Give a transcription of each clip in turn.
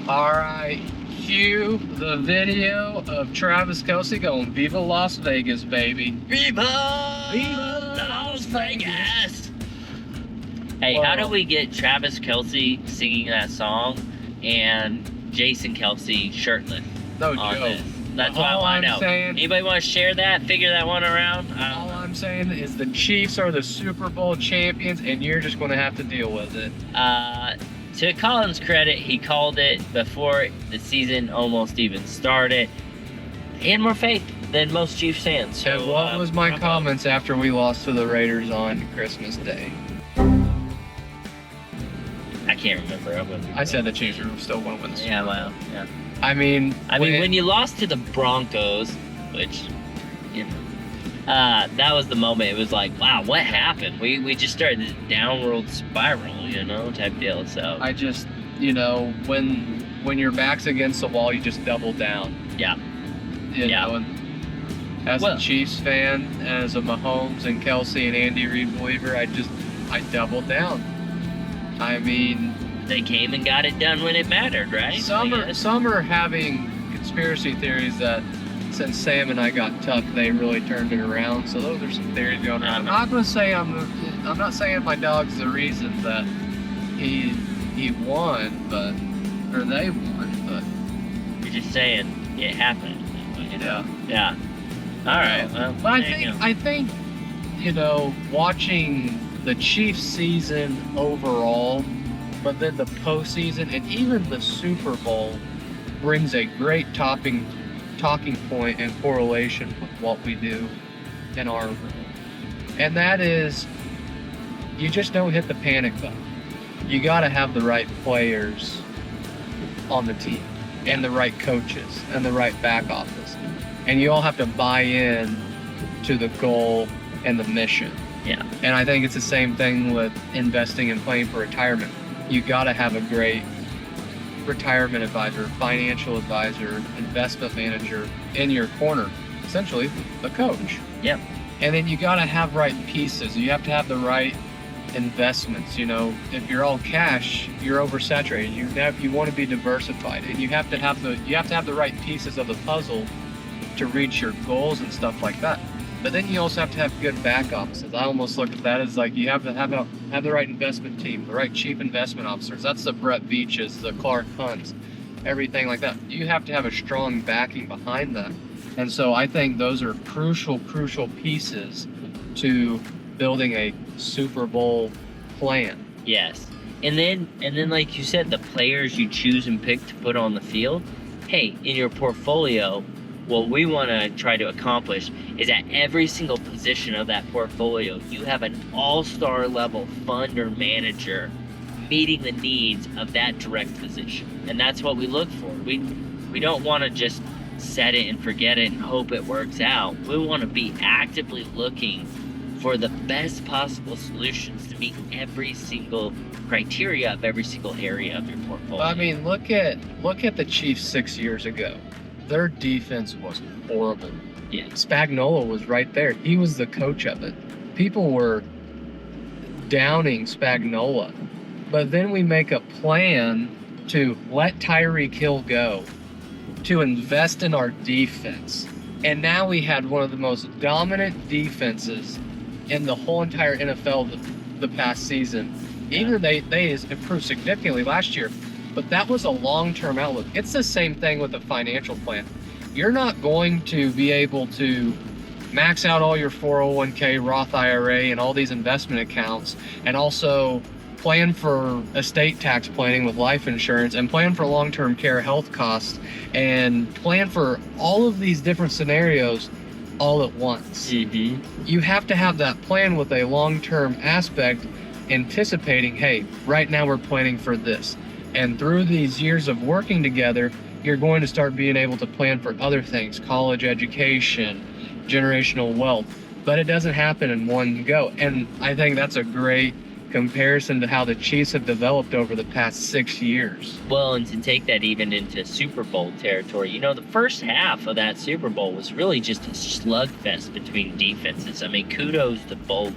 All right, cue the video of Travis Kelce going Viva Las Vegas, baby. Viva! Viva Las Vegas! Hey, how do we get Travis Kelce singing that song and Jason Kelce shirtless? No on joke. This? That's what I want to know. Anybody want to share that? Figure that one around? All I'm saying is the Chiefs are the Super Bowl champions, and you're just going to have to deal with it. To Collin's credit, he called it before the season almost even started. He had more faith than most Chiefs fans. So, And what was my comments after we lost to the Raiders on Christmas Day? I can't remember. I said the Chiefs were still going to win the Super Bowl. Yeah, well, yeah. I mean, when you lost to the Broncos, which, you know, that was the moment. It was like, wow, what happened? We just started this downward spiral, you know, type deal. So I just, you know, when your back's against the wall, you just double down. Yeah. You know, and as a Chiefs fan, as a Mahomes and Kelce and Andy Reid believer, I doubled down. I mean, they came and got it done when it mattered, right? Some are having conspiracy theories that since Sam and I got tough, they really turned it around. So those are some theories going around. I'm not saying my dog's the reason that he won, or they won, but you're just saying it happened. You know? Yeah. All right. Well, but I think, you know, watching the Chiefs season overall, but then the postseason and even the Super Bowl brings a great talking point and correlation with what we do in our room. And that is, you just don't hit the panic button. You got to have the right players on the team and the right coaches and the right back office. And you all have to buy in to the goal and the mission. Yeah. And I think it's the same thing with investing and playing for retirement. You got to have a great retirement advisor, financial advisor, investment manager in your corner, essentially the coach. Yep. And then you got to have right pieces. You have to have the right investments. You know, if you're all cash, you're oversaturated. You want to be diversified, and you have to have the right pieces of the puzzle to reach your goals and stuff like that. But then you also have to have good back offices. I almost look at that as like you have to have the right investment team, the right chief investment officers. That's the Brett Veaches, the Clark Hunts, everything like that. You have to have a strong backing behind that. And so I think those are crucial pieces to building a Super Bowl plan. Yes. And then like you said, the players you choose and pick to put on the field. Hey, in your portfolio, what we want to try to accomplish is at every single position of that portfolio, you have an all-star level fund or manager meeting the needs of that direct position. And that's what we look for. We don't want to just set it and forget it and hope it works out. We want to be actively looking for the best possible solutions to meet every single criteria of every single area of your portfolio. I mean, look at the Chiefs 6 years ago. Their defense was horrible. Yeah. Spagnuolo was right there. He was the coach of it. People were downing Spagnuolo. But then we make a plan to let Tyreek Hill go, to invest in our defense. And now we had one of the most dominant defenses in the whole entire NFL the past season. Even though they improved significantly last year. But that was a long-term outlook. It's the same thing with a financial plan. You're not going to be able to max out all your 401k, Roth IRA, and all these investment accounts, and also plan for estate tax planning with life insurance, and plan for long-term care health costs, and plan for all of these different scenarios all at once. Mm-hmm. You have to have that plan with a long-term aspect, anticipating, hey, right now we're planning for this. And through these years of working together, you're going to start being able to plan for other things, college education, generational wealth. But it doesn't happen in one go. And I think that's a great comparison to how the Chiefs have developed over the past 6 years. Well, and to take that even into Super Bowl territory, you know, the first half of that Super Bowl was really just a slugfest between defenses. I mean, kudos to both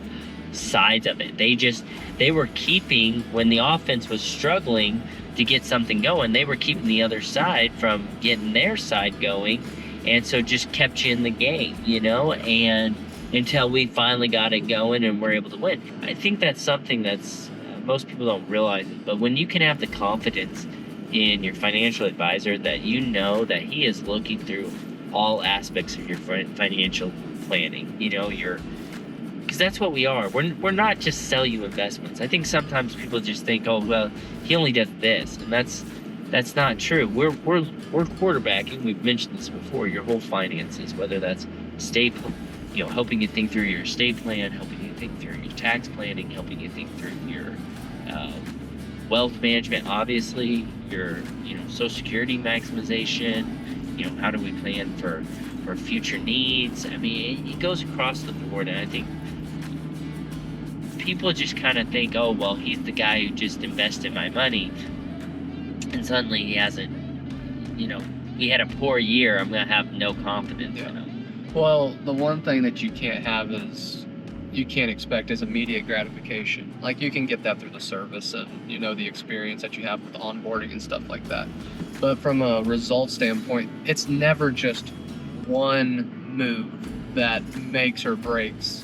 sides of it. They were keeping, when the offense was struggling to get something going, they were keeping the other side from getting their side going, and so just kept you in the game, you know, and until we finally got it going and were able to win. I think that's something that's most people don't realize it, but when you can have the confidence in your financial advisor that you know that he is looking through all aspects of your financial planning, you know, because that's what we are. We're not just sell you investments. I think sometimes people just think, oh well, he only does this, and that's not true. We're quarterbacking. We've mentioned this before. Your whole finances, whether that's helping you think through your estate plan, helping you think through your tax planning, helping you think through your wealth management. Obviously, your Social Security maximization. You know, how do we plan for future needs? I mean, it goes across the board, and I think people just kind of think, oh, well, he's the guy who just invested my money, and suddenly he hasn't, he had a poor year, I'm going to have no confidence in him. Well, the one thing that you can't expect is immediate gratification. Like, you can get that through the service and, the experience that you have with onboarding and stuff like that. But from a result standpoint, it's never just one move that makes or breaks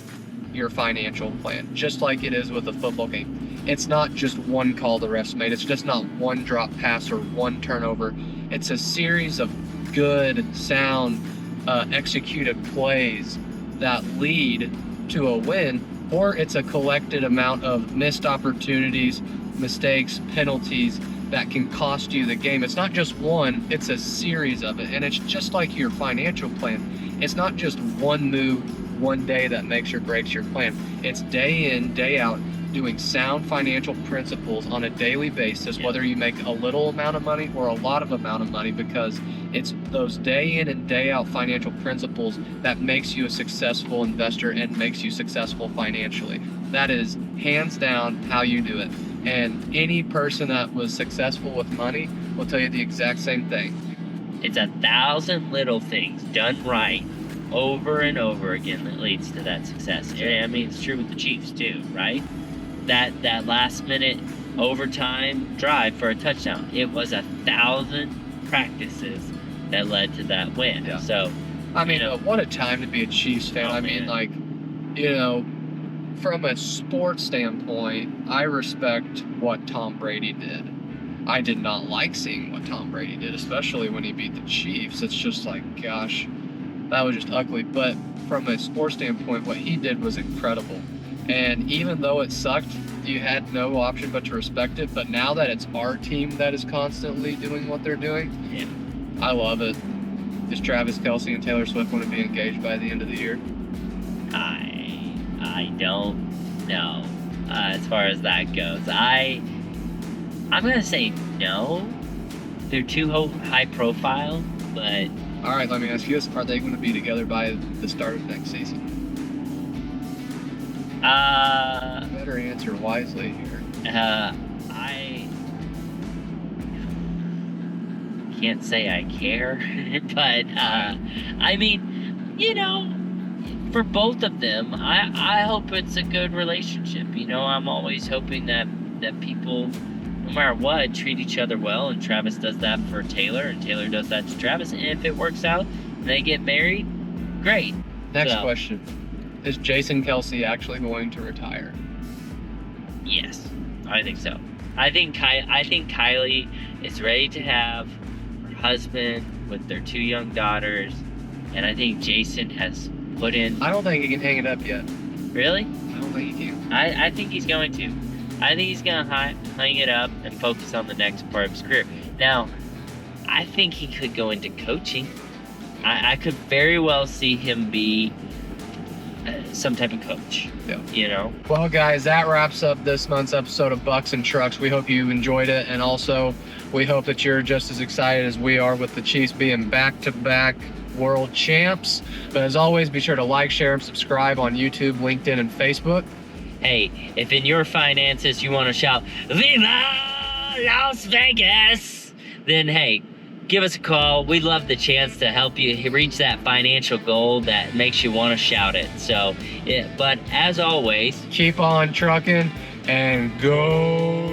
your financial plan, just like it is with a football game. It's not just one call the refs made. It's just not one drop pass or one turnover. It's a series of good, sound, executed plays that lead to a win, or it's a collected amount of missed opportunities, mistakes, penalties that can cost you the game. It's not just one, it's a series of it. And it's just like your financial plan. It's not just one move, one day that makes or breaks your plan. It's day in, day out, doing sound financial principles on a daily basis, whether you make a little amount of money or a lot of amount of money, because it's those day in and day out financial principles that makes you a successful investor and makes you successful financially. That is hands down how you do it. And any person that was successful with money will tell you the exact same thing. It's 1,000 little things done right over and over again that leads to that success. I mean, it's true with the Chiefs too, right? That last minute overtime drive for a touchdown, it was 1,000 practices that led to that win. Yeah. So, I mean, what a time to be a Chiefs fan. I mean, like, from a sports standpoint, I respect what Tom Brady did. I did not like seeing what Tom Brady did, especially when he beat the Chiefs. It's just like, gosh, that was just ugly. But from a sports standpoint, what he did was incredible. And even though it sucked, you had no option but to respect it. But now that it's our team that is constantly doing what they're doing, I love it. Does Travis Kelce and Taylor Swift want to be engaged by the end of the year? I don't know as far as that goes. I'm going to say no. They're too high profile, but... All right, let me ask you this. Are they going to be together by the start of next season? Better answer wisely here. I can't say I care, but I mean, for both of them, I hope it's a good relationship. I'm always hoping that people, no matter what, treat each other well, and Travis does that for Taylor, and Taylor does that to Travis, and if it works out and they get married, great. Next question. Is Jason Kelce actually going to retire? Yes, I think so. I think Kylie is ready to have her husband with their 2 young daughters, and I think Jason has put in... I don't think he can hang it up yet. Really? I don't think he can. I think he's going to. I think he's going to hang it up and focus on the next part of his career. Now, I think he could go into coaching. I could very well see him be some type of coach. Yeah. Well, guys, that wraps up this month's episode of Bucks and Trucks. We hope you enjoyed it, and also we hope that you're just as excited as we are with the Chiefs being back-to-back world champs. But as always, be sure to like, share, and subscribe on YouTube, LinkedIn, and Facebook. hey, if in your finances you want to shout Viva Las Vegas, then hey, give us a call. We'd love the chance to help you reach that financial goal that makes you want to shout it. So, but as always, Keep on trucking and go